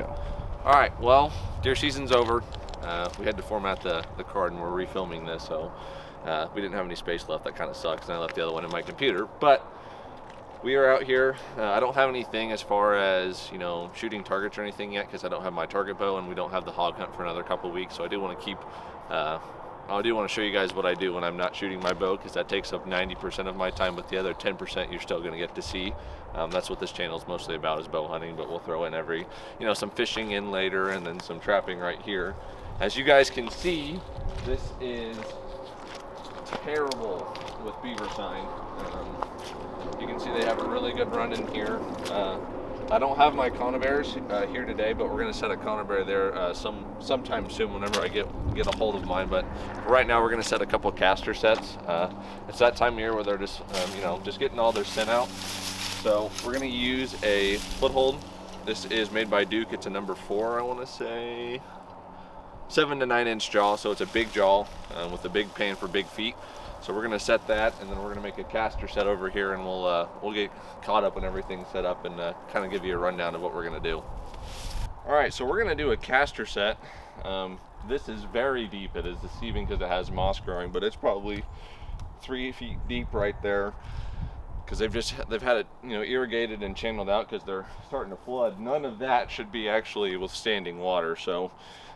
go. All right, well, deer season's over. We had to format the card and we're refilming this, so we didn't have any space left. That kind of sucks, and I left the other one in my computer. But we are out here. I don't have anything as far as, you know, shooting targets or anything yet because I don't have my target bow and we don't have the hog hunt for another couple weeks. So I do want to keep, I do want to show you guys what I do when I'm not shooting my bow, because that takes up 90% of my time, but the other 10% you're still going to get to see. That's what this channel is mostly about, is bow hunting, but we'll throw in every, you know, some fishing in later and then some trapping right here. As you guys can see, this is terrible with beaver sign. You can see they have a really good run in here. I don't have my conibears here today, but we're going to set a conibear there sometime soon whenever I get a hold of mine. But right now we're going to set a couple caster sets. It's that time of year where they're just, you know, just getting all their scent out. So we're going to use a foothold. This is made by Duke. It's a number 4, I want to say. 7 to 9 inch jaw, so it's a big jaw with a big pan for big feet. So we're gonna set that, and then we're gonna make a caster set over here, and we'll get caught up when everything's set up and kind of give you a rundown of what we're gonna do. All right, so we're gonna do a caster set. This is very deep. It is deceiving because it has moss growing, but it's probably 3 feet deep right there, because they've had it, you know, irrigated and channeled out because they're starting to flood. None of that should be actually withstanding water. So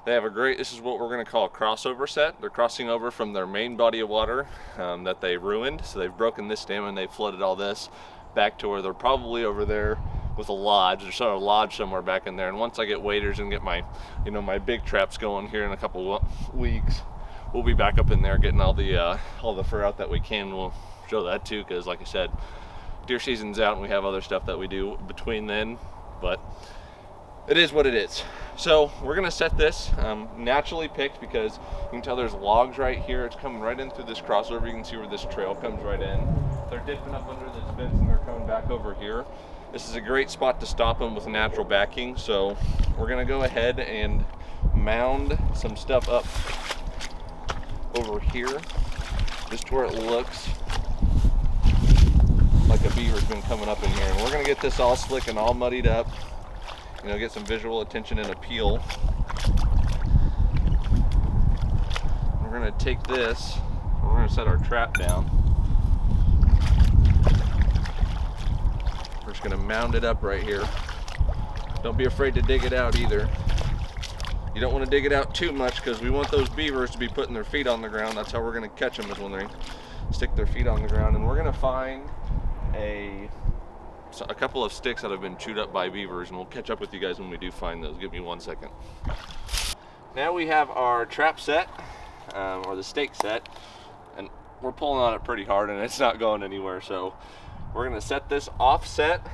they have a great, this is what we're going to call a crossover set. They're crossing over from their main body of water that they ruined. So they've broken this dam and they've flooded all this back to where they're probably over there with a lodge. There's sort of a lodge somewhere back in there. And once I get waders and get my, you know, my big traps going here in a couple weeks, we'll be back up in there getting all the fur out that we can. We'll show that too, because like I said, deer season's out and we have other stuff that we do between then, but it is what it is. So we're gonna set this naturally picked, because you can tell there's logs right here. It's coming right in through this crossover. You can see where this trail comes right in. They're dipping up under this fence and they're coming back over here. This is a great spot to stop them with natural backing. So we're gonna go ahead and mound some stuff up over here, just where it looks like a beaver's been coming up in here. And we're gonna get this all slick and all muddied up, you know, get some visual attention and appeal. We're gonna take this, we're gonna set our trap down. We're just gonna mound it up right here. Don't be afraid to dig it out either. You don't want to dig it out too much, because we want those beavers to be putting their feet on the ground. That's how we're gonna catch them, is when they stick their feet on the ground. And we're gonna find a couple of sticks that have been chewed up by beavers, and we'll catch up with you guys when we do find those. Give me 1 second. Now we have our trap set, or the stake set, and we're pulling on it pretty hard and it's not going anywhere. So we're gonna set this offset.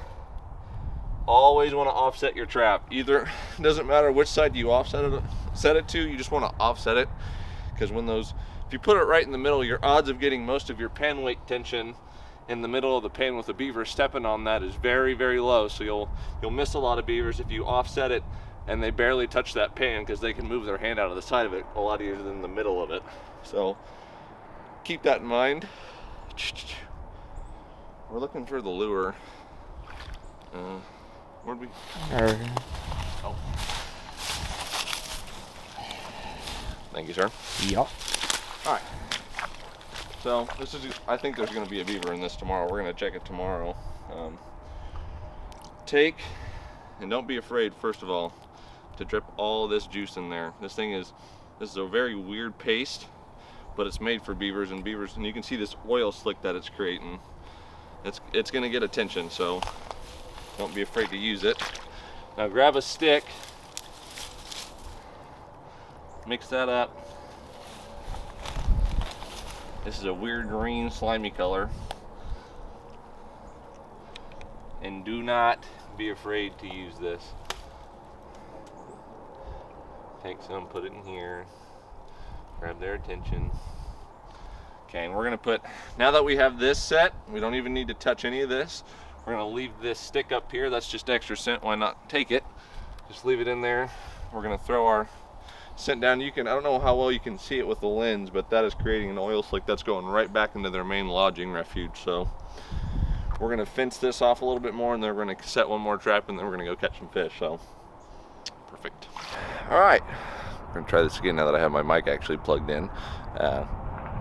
Always want to offset your trap. Either, it doesn't matter which side you set it to, you just want to offset it, because if you put it right in the middle, your odds of getting most of your pan weight tension in the middle of the pan with a beaver stepping on that is very, very low. So you'll miss a lot of beavers if you offset it and they barely touch that pan, because they can move their hand out of the side of it a lot easier than the middle of it. So keep that in mind. We're looking for the lure. Where'd we? Oh. Thank you, sir. Yup. All right. So this is, I think there's going to be a beaver in this tomorrow. We're going to check it tomorrow. Take, and don't be afraid, first of all, to drip all this juice in there. This is a very weird paste, but it's made for beavers, and you can see this oil slick that it's creating. It's going to get attention, so don't be afraid to use it. Now grab a stick, mix that up. This is a weird green slimy color. And do not be afraid to use this. Take some, put it in here, grab their attention. Okay, and we're gonna put, now that we have this set, we don't even need to touch any of this. We're gonna leave this stick up here. That's just extra scent, why not take it? Just leave it in there. We're gonna throw our scent down. I don't know how well you can see it with the lens, but that is creating an oil slick that's going right back into their main lodging refuge. So we're gonna fence this off a little bit more, and then we're gonna set one more trap, and then we're gonna go catch some fish. So Perfect. All right, we're gonna try this again now that I have my mic actually plugged in.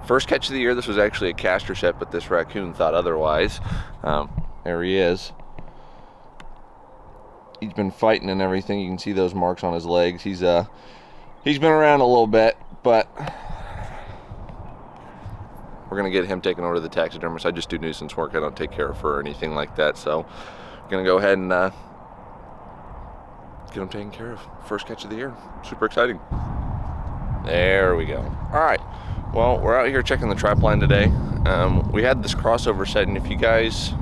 First catch of the year. This was actually a caster set, but this raccoon thought otherwise. There he is. He's been fighting and everything. You can see those marks on his legs. He's been around a little bit, but we're gonna get him taken over to the taxidermist. I just do nuisance work. I don't take care of fur or anything like that. So we're gonna go ahead and get him taken care of. First catch of the year. Super exciting. There we go. All right. Well, we're out here checking the trap line today. We had this crossover set, and if you guys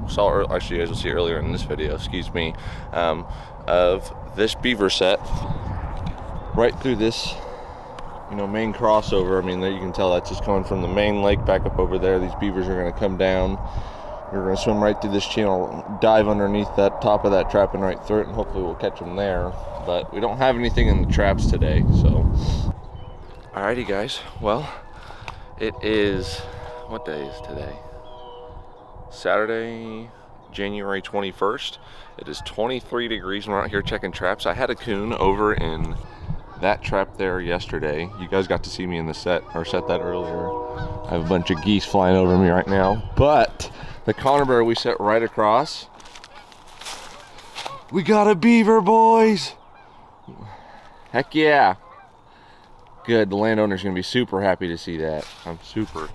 saw, actually you guys will see earlier in this video, excuse me, of this beaver set right through this, main crossover. I mean, there you can tell that's just coming from the main lake back up over there. These beavers are going to come down. We're going to swim right through this channel, dive underneath that top of that trap and right through it, and hopefully we'll catch them there. But we don't have anything in the traps today, so. Alrighty guys, well, it is, what day is today? Saturday, January 21st. It is 23 degrees and we're out here checking traps. I had a coon over in that trap there yesterday. You guys got to see me in the set that earlier. I have a bunch of geese flying over me right now, but the conibear we set right across, we got a beaver, boys. Heck yeah. Good, the landowner's gonna be super happy to see that. I'm super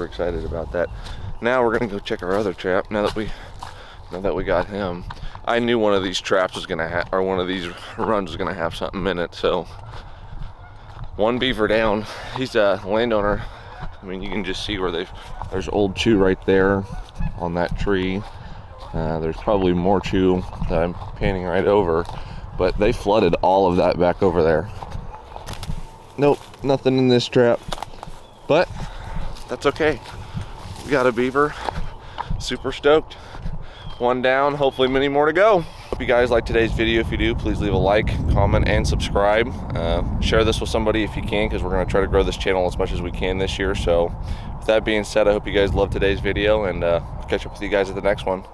excited about that. Now we're gonna go check our other trap. Now that we got him, I knew one of these traps was gonna have, or one of these runs was gonna have something in it. So one beaver down. He's a landowner. I mean, you can just see where there's old chew right there on that tree. There's probably more chew that I'm panning right over. But they flooded all of that back over there. Nope, nothing in this trap. But that's okay. We got a beaver. Super stoked. One down, hopefully many more to go. Hope you guys liked today's video. If you do, please leave a like, comment, and subscribe. Share this with somebody if you can, because we're going to try to grow this channel as much as we can this year. So with that being said, I hope you guys loved today's video, and catch up with you guys at the next one.